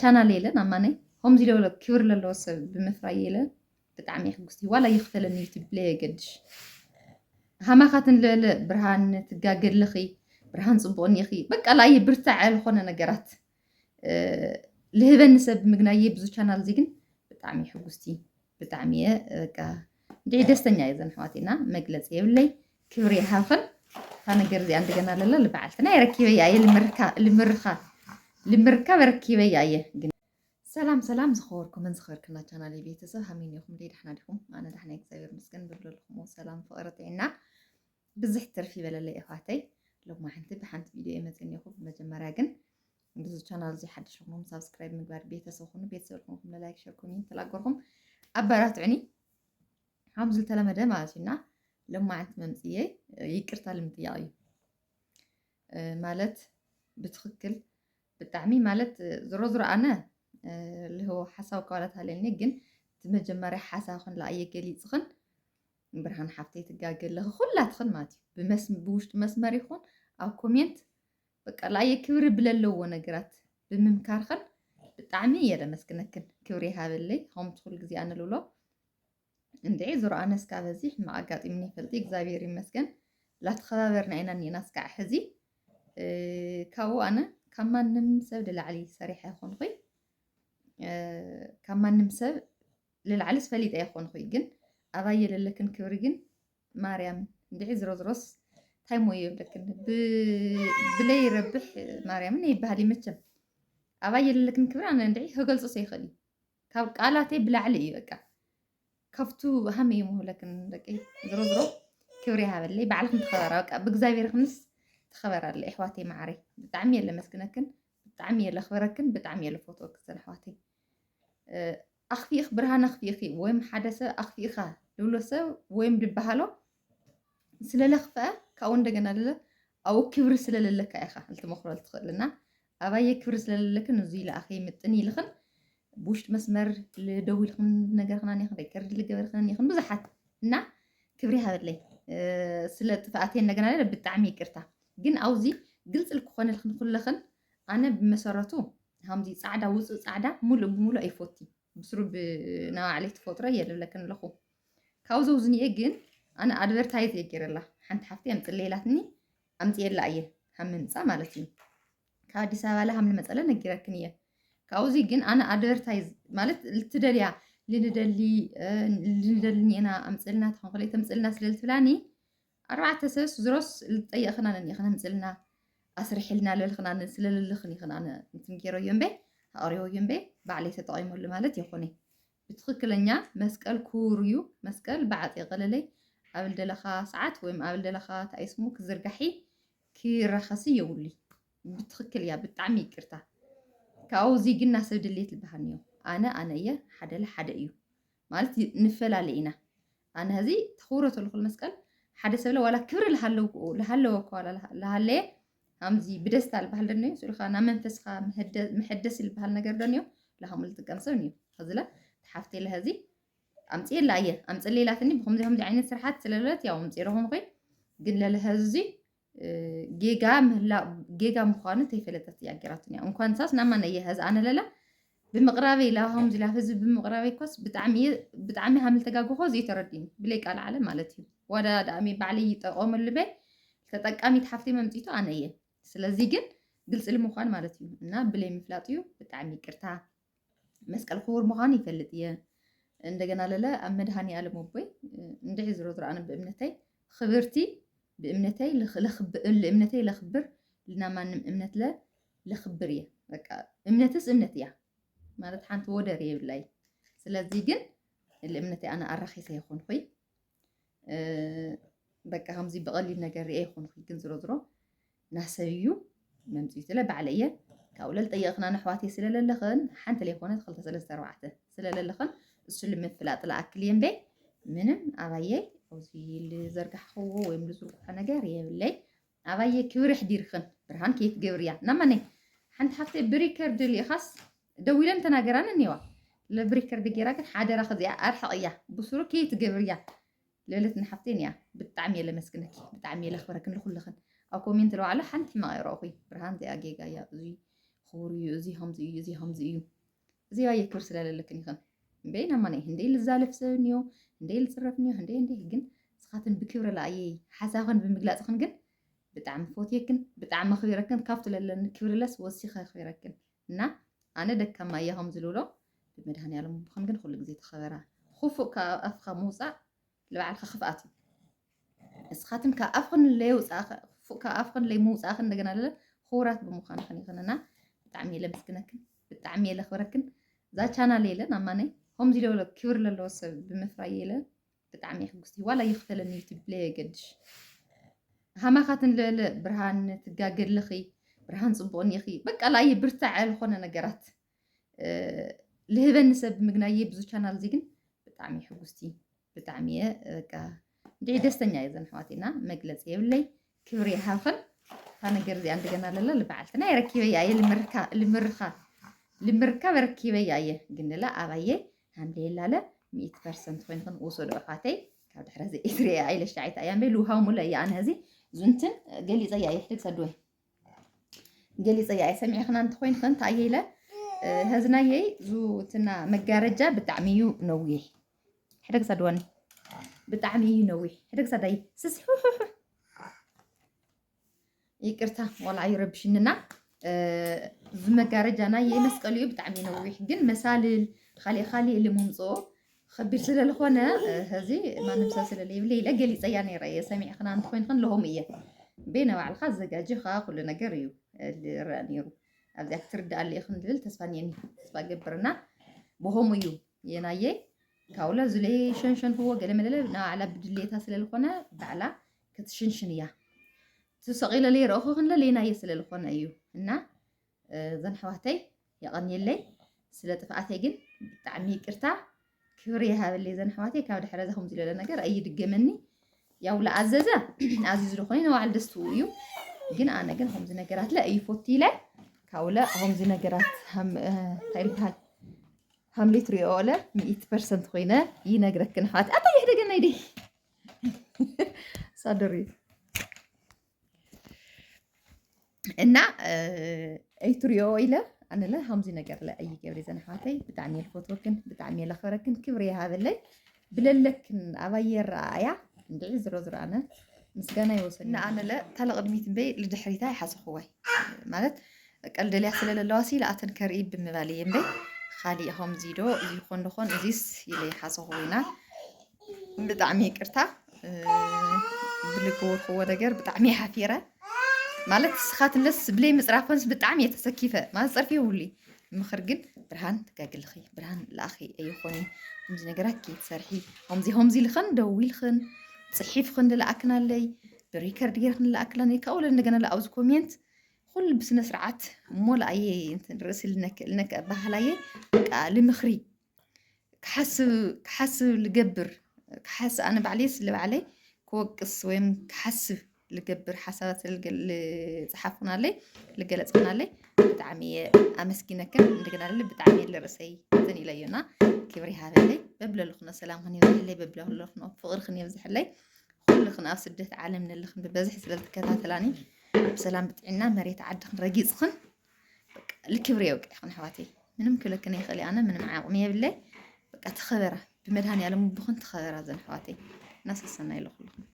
ቻናል የለን ኣማነይ ከምዚ ለውለ ክብር ለለዎ ሰብ ብምፍራይ የለን ብጣዕሚ ሕጉስቲ ዋላ ይኽፈለኒ ዩቲብ ለይ የገድሽ ሃማኻትን ልዕለ ብርሃን ትጋገድልኺ ብርሃን ጽቡቕኒ ኢኺ በቃ ላይ ብርታዕ ዝኾነ ነገራት ልህበኒ ሰብ ምግናየ ብዙ ቻናል እዚ ግን ብጣዕሚ ሕጉስቲ ብጣዕሚ በቃ እንዴ ደስተኛ እየ ዘን ኣሕዋቴና መግለፂ የብለይ ክብሪ ይሃብኽን ታ ነገር እዚኣ እንደገና ለለ ልበዓልትና ይረኪበያ እየ ልምርካ በረኪበያ እየ ግን ሰላም ሰላም ዝኸበርኩምን ዝኸበርክና ቻናል ቤተሰብ ሃመይ ኢኹም ደይ ደሕና ዲኹም ኣነ ደሕና እግዚአብሔር ይመስገን ብለልኩም ሰላም ፍቕሪ ጥዕና ብዙሕ ትርፊ ይበለለይ ኣሕዋተይ ሎማ ብሓንቲ ቪድዮ የመፅእኒኹም መጀመርያ ግን ብዙ ቻናል እዚ ሓድሽ ኹም ሳብስክራይብ ምግባር ቤተሰብ ኹኑ ቤተሰብ ኹም ላይክ ሼር ኮሜንት ተላገርኩም ኣበራትዑኒ ከምዚ ዝተለመደ ማለት እዩና ሎማዓንቲ መምፅየ ይቅርታ ልምጥያ እዩ ማለት ብትክክል ብጣዕሚ ማለት ዝሮ ዝሮ ኣነ ልህቦ ሓሳብ ካላት ሃለኒ ግን መጀመርያ ሓሳብ ኹን ለኣየ ገሊፅኽን ብርሃን ሓፍተይ ትጋገለኺ ኩላትኽን ማለት እዩ ብውሽጢ መስመር ይኹን ኣብ ኮሜንት በቃ ለኣየ ክብሪ ብለለዎ ነገራት ብምምካርኽን ብጣዕሚ እየ ለመስግነክን ክብሪ ይሃበለይ ከምቲ ኩሉ ግዜ ኣነ ልብሎ እንድዒ ዝረኣነ እስካብ በዚህ ማኣጋጢምኒ ይፈልጢ እግዚአብሔር ይመስገን ላተኸባበርና ኢና ኒና እስካዕ ሕዚ ካብኡ ኣነ ካብ ማንም ሰብ ልላዕሊ ሰሪሐ ኣይኮንኹ ካብ ማንም ሰብ ልላዕሊ ስፈሊጠ ኣይኮንኹ ግን ኣባየ ለለክን ክብሪ ግን ማርያም እንድዒ ዝሮዝሮስ እንታይ ሞ የብለክን ብለይ ረብሕ ማርያምን ይበሃል ይመቸም ኣባየ ለለክን ክብሪ ኣነ እንድዒ ክገልፆ ሰይኽእል እዩ ካብ ቃላተይ ብላዕሊ እዩ በቃ ከፍቱ ሃመይ የምሁለክን ደቂ ዝሮዝሮ ክብሪ ይሃበለይ ባዕልክን ትኸበራ በቃ ብእግዚአብሔር ክንስ ትኸበራለ ኣሕዋተይ ማዕረይ ብጣዕሚ እየ ለመስግነክን ብጣዕሚ እየ ለኽበረክን ብጣዕሚ እየ ለፎቶ ክስል ኣሕዋተይ ኣኽፊኢኽ ብርሃን ኣኽፊኢኺ ወይም ሓደ ሰብ ኣኽፊኢኻ ልብሎ ሰብ ወይም ድበሃሎ ስለለኽፍአ ካብኡ እንደገና ለለ ኣብኡ ክብሪ ስለለለካ ኢኻ ልትመኽሮ ትኽእልና ኣባየ ክብሪ ስለለለክን እዙይ ለኣኸ ይምጥን ኢልኽን ብውሽጢ መስመር ልደው ኢልኽን ነገር ክናኒ ኢኽን ሪከርድ ልገበር ክናኒ ኢኽን ብዙሓት እና ክብሪ ይሃበለይ ስለ ጥፍኣተይ እንደገና ለለ ብጣዕሚ ይቅርታ ግን ኣብዚ ግልፅ ልክኾነ ልኽን ኩለኽን ኣነ ብመሰረቱ ከምዚ ፃዕዳ ውፅእ ፃዕዳ ሙሉእ ብሙሉእ ኣይፈቲ ብስሩ ብናባዕለይ ትፈጥሮ የልብለክን ኣለኹ ካብዚ ውዝኒኤ ግን ኣነ ኣድቨርታይዝ እየ ገይረላ ሓንቲ ሓፍቲ ኣምፅለይላትኒ ኣምፅየላ እየ ሃም ምምፃእ ማለት እዩ ካብ ኣዲስ ኣበባ ላ ሃም ንመፀለ ነጊረክን እየ ካብዚ ግን ኣነ ኣድቨርታይዝ ማለት ልትደልያ ልንደሊ ኒና ኣምፅልና ተኸንከለይ ተምፅልና ስለልትብላኒ ኣርባዕተ ሰብስ ዝሮስ ልጠየቕኽና ነኒኽን ኣምፅልና ኣስርሒልና ለልኽና ስለልልኽን ኢኽን ኣነ እንትን ገይረዮ እምበይ ኣቕሪቦዮ እምበይ ባዕለይ ተጠቒመሉ ማለት ይኹነ ብትክክለኛ መስቀል ክቡር እዩ መስቀል ብዓፂ ቀለለይ ኣብ ልደለኻ ሰዓት ወይም ኣብ ልደለኻ ታይስሙ ክዝርጋሒ ክረኸሲ የብሉይ ብትክክል እያ ብጣዕሚ ይቅርታ ካብዚ ግን ናብ ድሌት ልበሃል እኒኦ ኣነ እየ ሓደ ለሓደ እዩ ማለት ንፈላለ ኢና ኣነ ህዚ ተኽብሮ ተልኩል መስቀል ሓደ ሰብለ ዋላ ክብሪ ልሃለዎ ዋላ ልሃለየ ከምዚ ብደስታ ልበሃል ደኒዮ ስልካ ናብ መንፈስካ መሐደስ ልበሃል ነገር ደኒዮ ለሃሙ ልጥቀም ሰብ እኒዮ ከዝለ ተሓፍተይ ለህዚ ኣምፅየላ እየ ኣምፅለይላትኒ ብከምዚ ዓይነት ስራሓት ስለለት ያው ኣምፅለኹም ኮይ ግን ለለህዚ ጌጋ ምዃኑ ተይፈለጠት እያ ገራትኒ እንኳን ሳስ ናማነ እየ ህዚ ኣነ ለለ ብምቕራበይ ላሃም ዝላ ህዝቢ ብምቕራበይ ኮስ ብጣዕሚ ሃምል ተጋግኾ እዚ ተረዲኒ ብለይ ቃል ዓለ ማለት እዩ ወዳ ዳኣሚ ባዕለይ ይጠቐመሉ በይ ተጠቃሚት ሓፍተይ መምፂቱ ኣነ እየ ስለዚ ግን ግልፅ ልምዃን ማለት እዩ እና ብለይ ምፍላጥ እዩ ብጣዕሚ ይቅርታ መስቀል ክቡር ምዃኑ ይፈልጥ እየ እንደገና ለለ ኣብ መድሃኒ ዓለም ወቦይ እንድዒ ዝሮ ዝሮ ኣነ ብእምነተይ ክብርቲ ብእምነተይ ለኽብር ልናማንም እምነት ለኽብር እየ በቃ እምነትስ እምነት እያ ማለት ሓንቲ ወደር የብላይ ስለዚ ግን ልእምነተይ ኣነ ኣራኺሰ ይኹንኹይ በቃ ከምዚ ብቐሊል ነገር ሪአ ይኹንኹ ግን ዝሮ ዝሮ ናሰብ እዩ መምፂቱ ለባዕለ እየ ካብኡ ለልጠየቕኽና ንኣሕዋተይ ስለለለኽን ሓንቲ ለይኮነት 234 ስለለለኽን እሱ ልምፍላጥ ለኣክል እየ እምበይ ምንም ኣባየ ኣብዚ ልዘርጋሕኽዎ ወይም ልዝርግሖ ነገር የብለይ ኣባየ ክብሪ ሕዲርክን ብርሃን ከይትገብር እያ ናማነይ ሓንቲ ሓፍተይ ብሪከርድ ልኢኻስ ደው ኢለን ተናገራን እኒዋ ለብሪከርድ ጌራ ግን ሓደራ ከዚኣ ኣርሕቕ እያ ብስሩ ከይትገብር እያ ልዕልት ንሓፍተይ እያ ብጣዕሚ እየ ለመስግነኪ ብጣዕሚ እየ ለኽበረክን ንኩልኽን ኣብ ኮሜንት ለባዕለ ሓንቲ ሕማቕ ይረአኹ ብርሃን እዚኣ ጌጋ እያ እዙይ خوري زي همزي زي همزي زي هاي كبر سلاللكن يخن بينا ماني هندي لزالف سنيو هندي لصرفنيو هندي جن سخاتن بكبر لاي حساخن بمجلاس خن جن بتعم فوتيكن بتعم خيركن كافت للن كبر لس وسيخ خيركن نا أنا دك ما يهم زلولو بمدهن يعلم بخن جن خلق زي تخبرها خوفو كأفخا موسى لبعد خفقاتي سخاتن كأفخن اللي وساخ كأفخن اللي موسى خن دجنا له خورات بمخان خني خننا بتعمي لبسكنكن بتعمي لخبركن ذا channel ليلة نماني هم زي لو كبر للوس بمفرايلة بتعمي حقوستي ولا يختلني تبلي قدش هما خاتن ل برهان تجاجر لخي برهان صبوني خي بقى لا يبرتع الخونة نجارات لهبن نسب مجناي بزو channel زيجن بتعمي حقوستي بتعمي دي دستنيا إذا حواتينا مجلس يولي كبري هافن فانا قرزي عندنا لا لبعلتنا يركبي يا المركب ركبي يا قلنا لا أباية الحمد لله لا 100% وين كان وصل وفاتي كاد حرزي إسري عيل شعيت أيام بلوها وملا يعني هذه زنتن قال لي زي يحتاج سدوه قال لي زي سمعي خنا أنت وين كنت عيلة هزنا يي زوتنا مجارجة بتعميو نويه حتاج سدواني بتعميو نويه حتاج سداي سس يكرتها والله يربشننا زمجارجة أنا يمسكليو بتعمي نويح جن مسال خالي اللي ممزو خبير سلا الخونة هذه ما نمسلسل اللي ليلة قالي زياني رأي سامع خنا عند خوين خن لهم إياه بينا وعلى الخاص زجاجي خا كلنا جريو اللي رانيرو أبدأ ترد على اللي خن دل تسفانيني تسفا جبرنا بهم يو ينايه كاولا زلي شنشن هو قال ملل على بدلي تاسل الخونة بعلا كتشنشنيا تسقيل لي رأخو خن لينا يسل الخونة أيو هنا زن حواتي يغني لي سلا تفعتي جن بتعمي كرتا كوريها اللي زن حواتي كاود حرزهم زي لنا جر أي دقة مني يا ولا عززة عزيز الخوني نوع الدستوريو جن أنا جن هم زنا جرات لا أي فوتي لا كاولا هم زنا جرات هم تعرف هم لتري أولا 100% خوينا ينقرك كن حوات أبا يهدى جن يدي صدري إن أي تريو إلى أنا لا همزي نجار لا أي كبري زن حاتي بتعمي الفوتوكن بتعمي الأخركن كبري هذا اللي بللكن أغير رأيا ندعي زر أنا مسجانا يوصلنا أنا لا تلقى دميت بي لدحريتها حاسة خوي مالت قال لي أحسن للواسي لا أتنكريب بمبالي بي خالي همزي دو يخون دخون إزيس يلي حاسة خوينا بتعمي كرتا بلكور هو دجار بتعمي حفيرة مالت سخات لس بلي مصرافنس بتعم يتسكيفه ما صرفي ولي مخرجن برهان تقاقل خي برهان الاخي اي خوني همزي نجراك كي تسرحي همزي لخن دوي لخن تصحيف خن لاكنا لي بريكارد غير خن لاكلاني كاول نغنا لا اوز كومنت كل بسنه سرعات مول اي انت نرسل لك بهلاي لمخري كحس لقبر كحس انا بعليس اللي بعلي كوقص ويم كحس لقبر حسابات اللي صحفنا لي اللي قلت لي بتعمي امسكينك عندنا اللي بتعمي الرسي ثاني لينا كبري هذا لي ببل الخنا سلام هني لي ببل الخنا فقر خني يمزح لي كل خنا سدت عالم من الخن ببزح سلت كتاتلاني بسلام بتعنا مريت عد رقيص خن الكبري وقع خن حواتي منهم كل كني خلي انا من معاهم يا بالله بقى تخبره بمدهني على مبخن تخبره زين حواتي ناس السنه يلخلهم